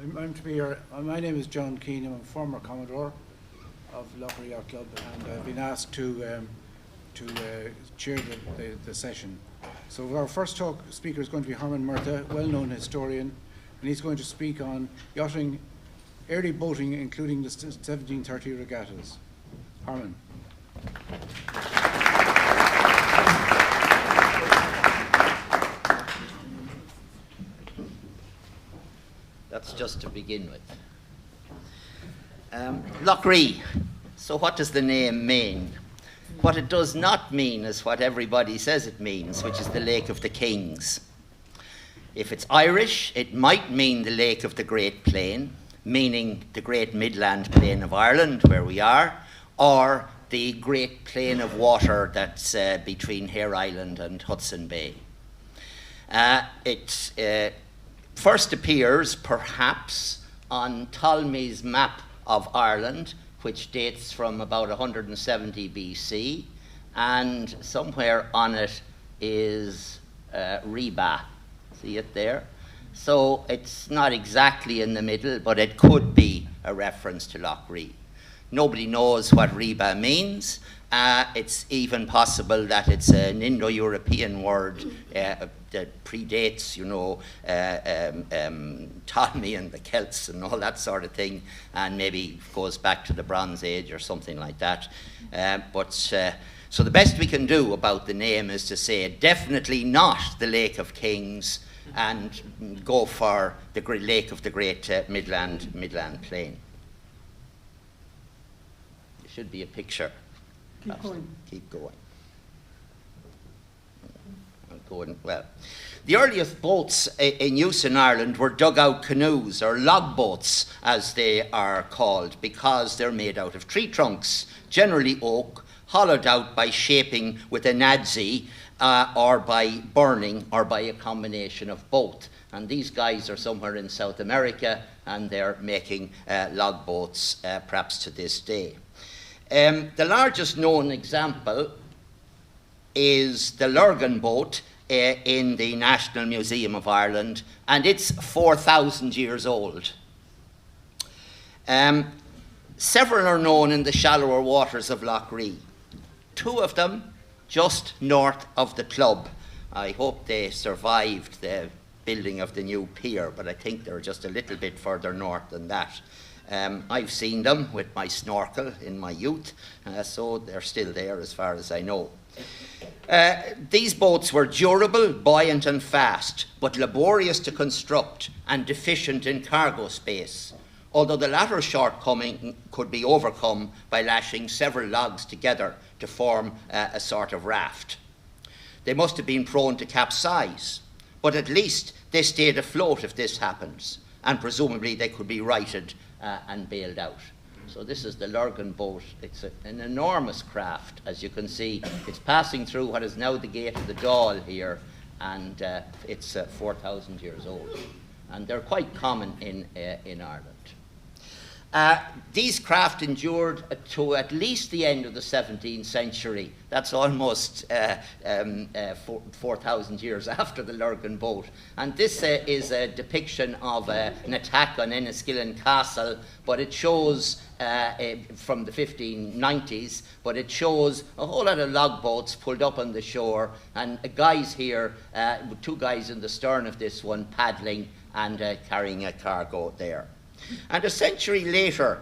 I'm to be here. My name is John Keane. I'm a former Commodore of Lough Ree Yacht Club, and I've been asked to chair the session. So our first speaker is going to be Herman Murtha, well-known historian, and he's going to speak on yachting, early boating, including the 1730 regattas. Herman. That's just to begin with. Lough Ree. So what does the name mean? What it does not mean is what everybody says it means, which is the Lake of the Kings. If it's Irish, it might mean the Lake of the Great Plain, meaning the Great Midland Plain of Ireland, where we are, or the Great Plain of Water that's between Hare Island and Hudson Bay. It first appears, perhaps, on Ptolemy's map of Ireland, which dates from about 170 BC, and somewhere on it is Reba. See it there? So it's not exactly in the middle, but it could be a reference to Lough Ree. Nobody knows what Reba means. It's even possible that it's an Indo-European word that predates, Ptolemy and the Celts and all that sort of thing, and maybe goes back to the Bronze Age or something like that. So the best we can do about the name is to say definitely not the Lake of Kings, and go for the Lake of the Great Midland Plain. There should be a picture. Keep going. Keep going. Going well. The earliest boats in use in Ireland were dugout canoes, or log boats as they are called, because they're made out of tree trunks, generally oak, hollowed out by shaping with an adze, or by burning, or by a combination of both. And these guys are somewhere in South America, and they're making log boats perhaps to this day. The largest known example is the Lurgan boat in the National Museum of Ireland, and it's 4,000 years old. Several are known in the shallower waters of Lough Ree. Two of them just north of the club. I hope they survived the building of the new pier, but I think they're just a little bit further north than that. I've seen them with my snorkel in my youth, so they're still there as far as I know. These boats were durable, buoyant and fast, but laborious to construct and deficient in cargo space, although the latter shortcoming could be overcome by lashing several logs together to form a sort of raft. They must have been prone to capsize, but at least they stayed afloat if this happens, and presumably they could be righted and bailed out. So this is the Lurgan boat. It's an enormous craft. As you can see, it's passing through what is now the Gate of the Dáil here, and it's 4,000 years old. And they're quite common in Ireland. These craft endured to at least the end of the 17th century. That's almost 4,000 years after the Lurgan boat. And this is a depiction of an attack on Enniskillen Castle, but it shows from the 1590s, but it shows a whole lot of log boats pulled up on the shore, and guys here, two guys in the stern of this one paddling and carrying a cargo there. And a century later,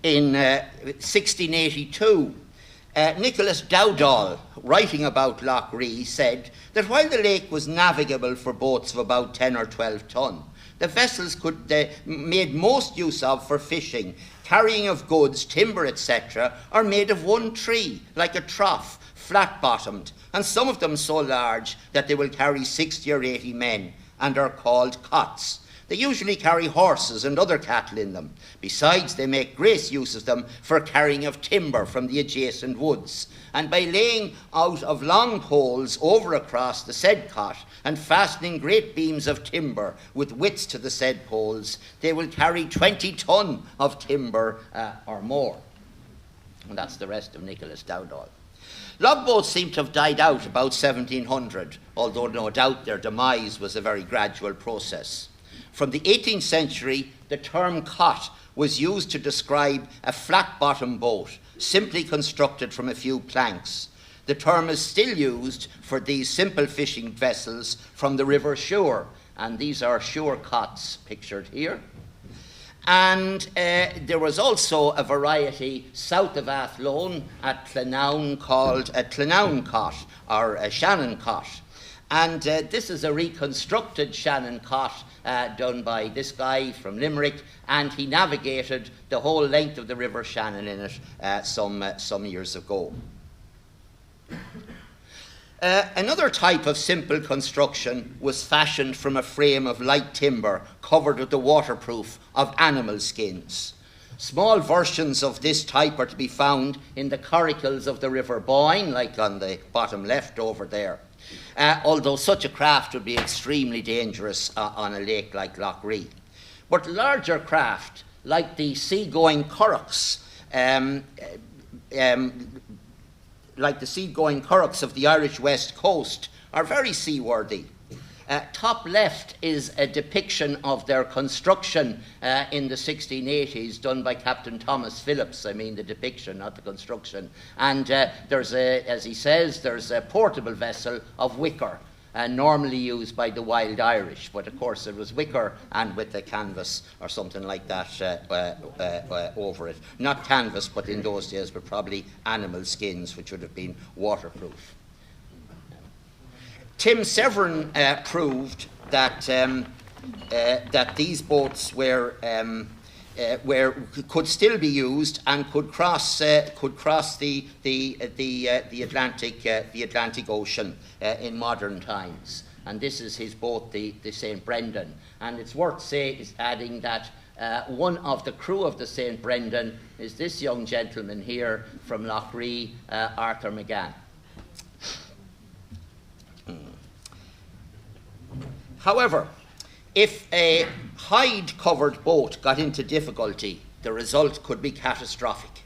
in 1682, Nicholas Dowdall, writing about Lough Ree, said that while the lake was navigable for boats of about 10 or 12 ton, the vessels made most use of for fishing, carrying of goods, timber, etc., are made of one tree, like a trough, flat-bottomed, and some of them so large that they will carry 60 or 80 men, and are called cots. They usually carry horses and other cattle in them. Besides, they make great use of them for carrying of timber from the adjacent woods. And by laying out of long poles over across the said cot and fastening great beams of timber with widths to the said poles, they will carry 20 ton of timber or more. And that's the rest of Nicholas Dowdall. Log boats seem to have died out about 1700, although no doubt their demise was a very gradual process. From the 18th century, the term cot was used to describe a flat-bottom boat, simply constructed from a few planks. The term is still used for these simple fishing vessels from the River Suir, and these are Suir cots pictured here. And there was also a variety south of Athlone at Clenown called a Clenown cot, or a Shannon cot. And this is a reconstructed Shannon cot done by this guy from Limerick, and he navigated the whole length of the River Shannon in it some years ago. Another type of simple construction was fashioned from a frame of light timber covered with the waterproof of animal skins. Small versions of this type are to be found in the coracles of the River Boyne, like on the bottom left over there. Although such a craft would be extremely dangerous on a lake like Lough Ree. But larger craft, like the seagoing currachs, of the Irish west coast, are very seaworthy. Top left is a depiction of their construction in the 1680s, done by Captain Thomas Phillips. I mean the depiction, not the construction. And there's as he says, there's a portable vessel of wicker, normally used by the wild Irish, but of course it was wicker and with a canvas or something like that over it. Not canvas, but in those days, but probably animal skins, which would have been waterproof. Tim Severin proved that that these boats could still be used and could cross the Atlantic Ocean in modern times. And this is his boat, the St. Brendan. And it's worth adding that one of the crew of the St. Brendan is this young gentleman here from Lough Ree, Arthur McGann. However, if a hide-covered boat got into difficulty, the result could be catastrophic.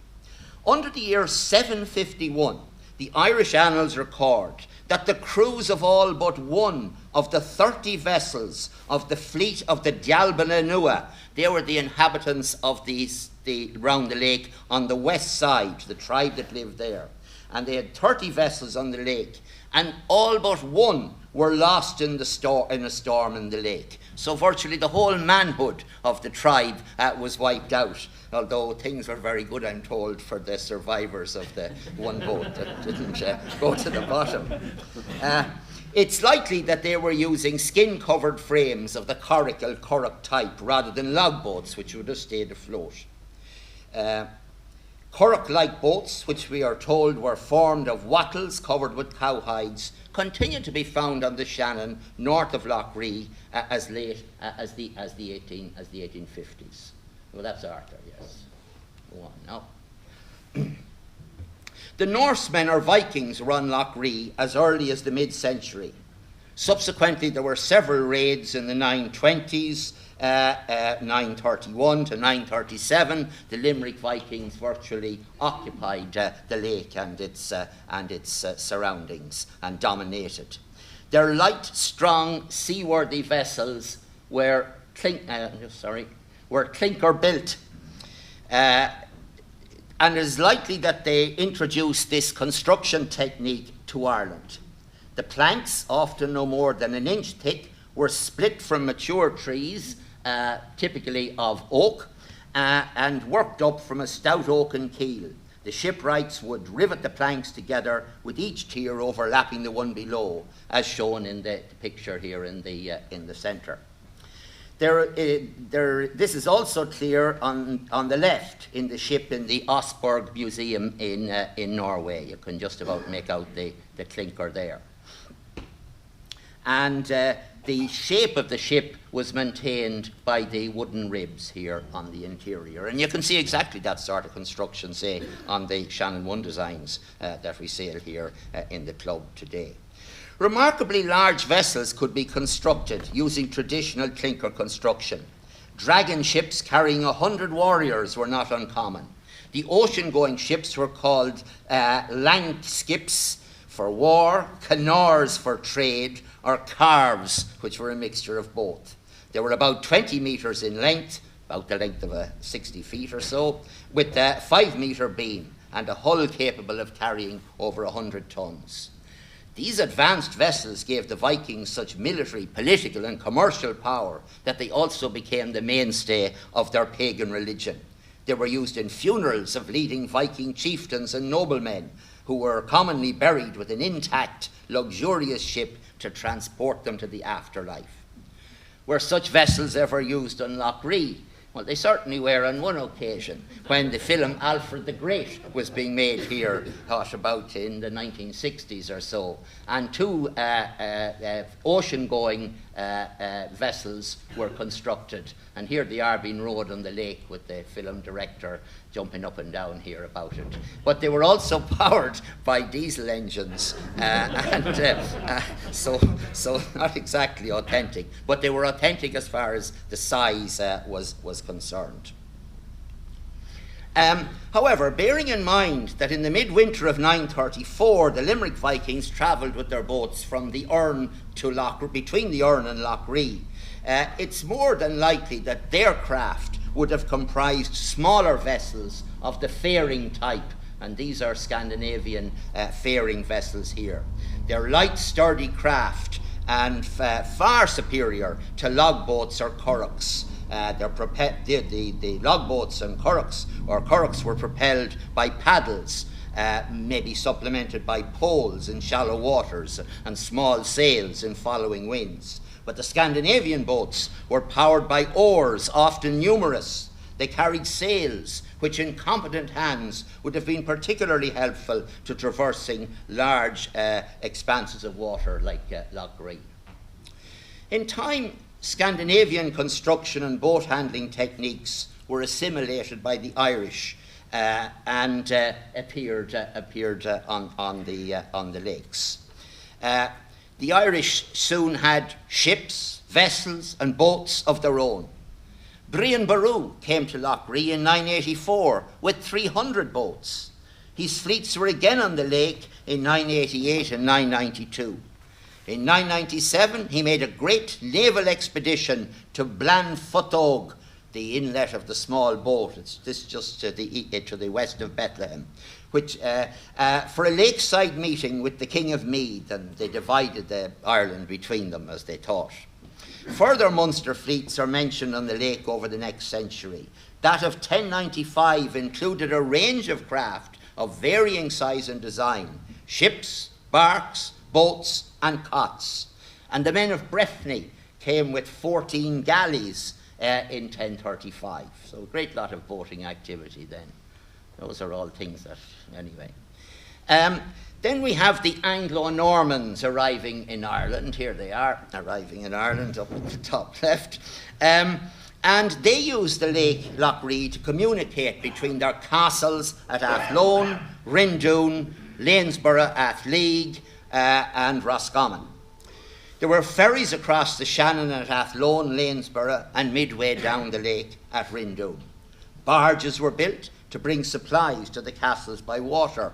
Under the year 751, the Irish annals record that the crews of all but one of the 30 vessels of the fleet of the Dialbana Nua, they were the inhabitants of round the lake on the west side, the tribe that lived there. And they had 30 vessels on the lake, and all but one were lost in a storm in the lake. So virtually the whole manhood of the tribe was wiped out, although things were very good, I'm told, for the survivors of the one boat that didn't go to the bottom. It's likely that they were using skin-covered frames of the coracle currach type rather than log boats, which would have stayed afloat. Currach-like boats, which we are told were formed of wattles covered with cowhides, continue to be found on the Shannon north of Lough Ree as late as the 1850s. Well, that's Arthur, yes. Go on now. The Norsemen or Vikings run Lough Ree as early as the mid-century. Subsequently, there were several raids in the 920s, 931 to 937. The Limerick Vikings virtually occupied the lake and its surroundings and dominated. Their light, strong, seaworthy vessels were clinker built, and it is likely that they introduced this construction technique to Ireland. The planks, often no more than an inch thick, were split from mature trees, typically of oak, and worked up from a stout oaken keel. The shipwrights would rivet the planks together with each tier overlapping the one below, as shown in the picture here in the centre. This is also clear on the left in the ship in the Osberg Museum in Norway. You can just about make out the clinker there. And the shape of the ship was maintained by the wooden ribs here on the interior. And you can see exactly that sort of construction, say, on the Shannon 1 designs that we sail here in the club today. Remarkably large vessels could be constructed using traditional clinker construction. Dragon ships carrying 100 warriors were not uncommon. The ocean-going ships were called langskips for war, canars for trade, or carves, which were a mixture of both. They were about 20 metres in length, about the length of 60 feet or so, with a 5-metre beam and a hull capable of carrying over 100 tons. These advanced vessels gave the Vikings such military, political and commercial power that they also became the mainstay of their pagan religion. They were used in funerals of leading Viking chieftains and noblemen who were commonly buried with an intact, luxurious ship to transport them to the afterlife. Were such vessels ever used on Lough Ree? Well, they certainly were on one occasion, when the film Alfred the Great was being made here, thought about in the 1960s or so, and two ocean-going vessels were constructed, and here they are being rowed on the lake with the film director jumping up and down here about it. But they were also powered by diesel engines, so not exactly authentic, but they were authentic as far as the size was concerned. However, bearing in mind that in the midwinter of 934, the Limerick Vikings travelled with their boats from the Erne to between the Erne and Lough Ree, it's more than likely that their craft would have comprised smaller vessels of the fairing type, and these are Scandinavian fairing vessels here. They're light, sturdy craft and far superior to logboats or currachs. The logboats and currachs were propelled by paddles, maybe supplemented by poles in shallow waters and small sails in following winds. But the Scandinavian boats were powered by oars, often numerous. They carried sails, which in competent hands would have been particularly helpful to traversing large expanses of water like Lough Ree. In time, Scandinavian construction and boat handling techniques were assimilated by the Irish and appeared on the lakes. The Irish soon had ships, vessels, and boats of their own. Brian Boru came to Lough Ree in 984 with 300 boats. His fleets were again on the lake in 988 and 992. In 997, he made a great naval expedition to Blanfotog, the inlet of the small boat. It's just to the west of Bethlehem, which for a lakeside meeting with the King of Meath, and they divided Ireland between them as they thought. Further Munster fleets are mentioned on the lake over the next century. That of 1095 included a range of craft of varying size and design: ships, barks, boats, and cots. And the men of Breffni came with 14 galleys in 1035. So a great lot of boating activity then. Those are all things that, anyway. Then we have the Anglo-Normans arriving in Ireland. Here they are, arriving in Ireland up at the top left. And they used the lake Lough Ree to communicate between their castles at Athlone, Rindoon, Lanesborough, Athleague, and Roscommon. There were ferries across the Shannon at Athlone, Lanesborough, and midway down the lake at Rindoon. Barges were built to bring supplies to the castles by water.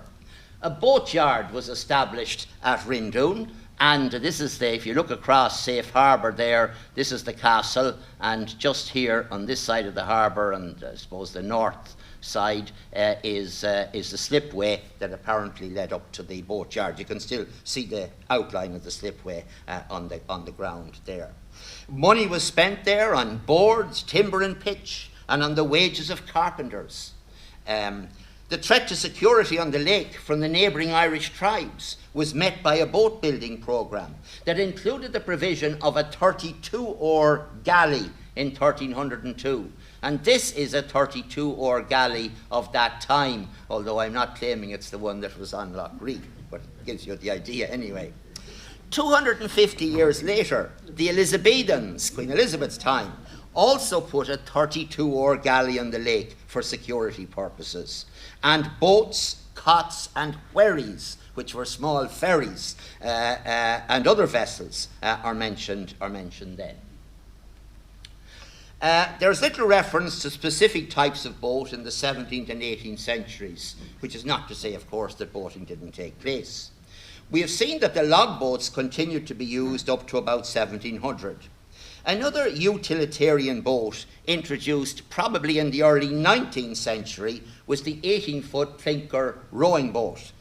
A boatyard was established at Rindoon, and this is if you look across Safe Harbour there, this is the castle, and just here on this side of the harbour, and I suppose the north side, is the slipway that apparently led up to the boatyard. You can still see the outline of the slipway on the ground there. Money was spent there on boards, timber and pitch, and on the wages of carpenters. The threat to security on the lake from the neighbouring Irish tribes was met by a boat building programme that included the provision of a 32-oar galley in 1302. And this is a 32-oar galley of that time, although I'm not claiming it's the one that was on Lough Ree, but it gives you the idea anyway. 250 years later, the Elizabethans, Queen Elizabeth's time, also put a 32-oar galley on the lake for security purposes. And boats, cots, and wherries, which were small ferries, and other vessels are mentioned then. There's little reference to specific types of boat in the 17th and 18th centuries, which is not to say, of course, that boating didn't take place. We have seen that the log boats continued to be used up to about 1700. Another utilitarian boat introduced probably in the early 19th century was the 18-foot clinker rowing boat,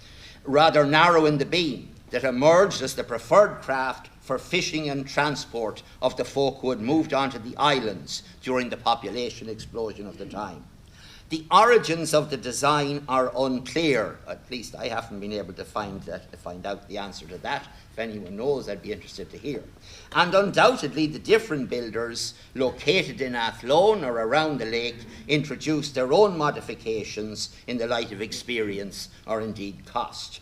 rather narrow in the beam, that emerged as the preferred craft for fishing and transport of the folk who had moved onto the islands during the population explosion of the time. The origins of the design are unclear. At least I haven't been able to find out the answer to that. If anyone knows, I'd be interested to hear. And undoubtedly, the different builders located in Athlone or around the lake introduced their own modifications in the light of experience or indeed cost.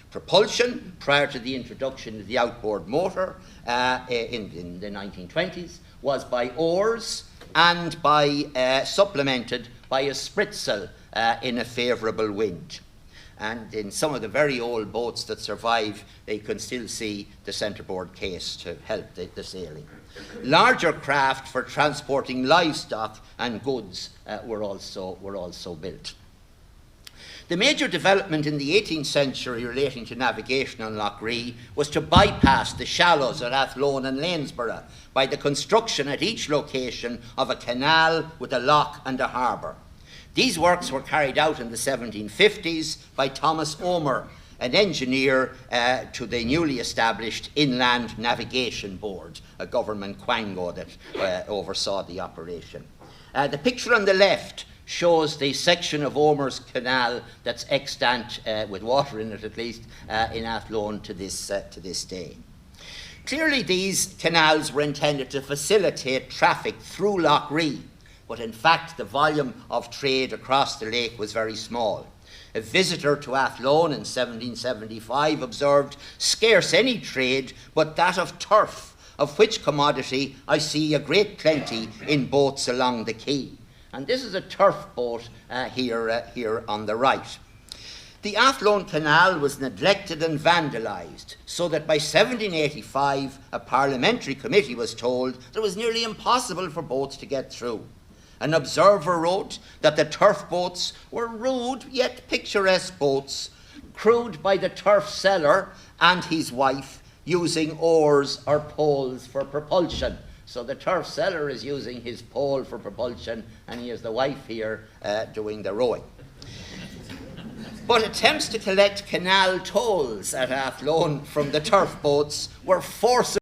Propulsion, prior to the introduction of the outboard motor in the 1920s, was by oars and supplemented by a spritsail in a favourable wind. And in some of the very old boats that survive, they can still see the centreboard case to help the sailing. Larger craft for transporting livestock and goods were also built. The major development in the 18th century relating to navigation on Lough Ree was to bypass the shallows at Athlone and Lanesborough by the construction at each location of a canal with a lock and a harbour. These works were carried out in the 1750s by Thomas Omer, an engineer to the newly established Inland Navigation Board, a government quango that oversaw the operation. The picture on the left shows the section of Omer's canal that's extant, with water in it at least, in Athlone to this day. Clearly these canals were intended to facilitate traffic through Lough Ree, but in fact the volume of trade across the lake was very small. A visitor to Athlone in 1775 observed scarce any trade but that of turf, of which commodity I see a great plenty in boats along the quay. And this is a turf boat here on the right. The Athlone Canal was neglected and vandalised, so that by 1785 a parliamentary committee was told that it was nearly impossible for boats to get through. An observer wrote that the turf boats were rude yet picturesque boats, crewed by the turf seller and his wife, using oars or poles for propulsion. So the turf seller is using his pole for propulsion, and he has the wife here doing the rowing. But attempts to collect canal tolls at Athlone from the turf boats were forcibly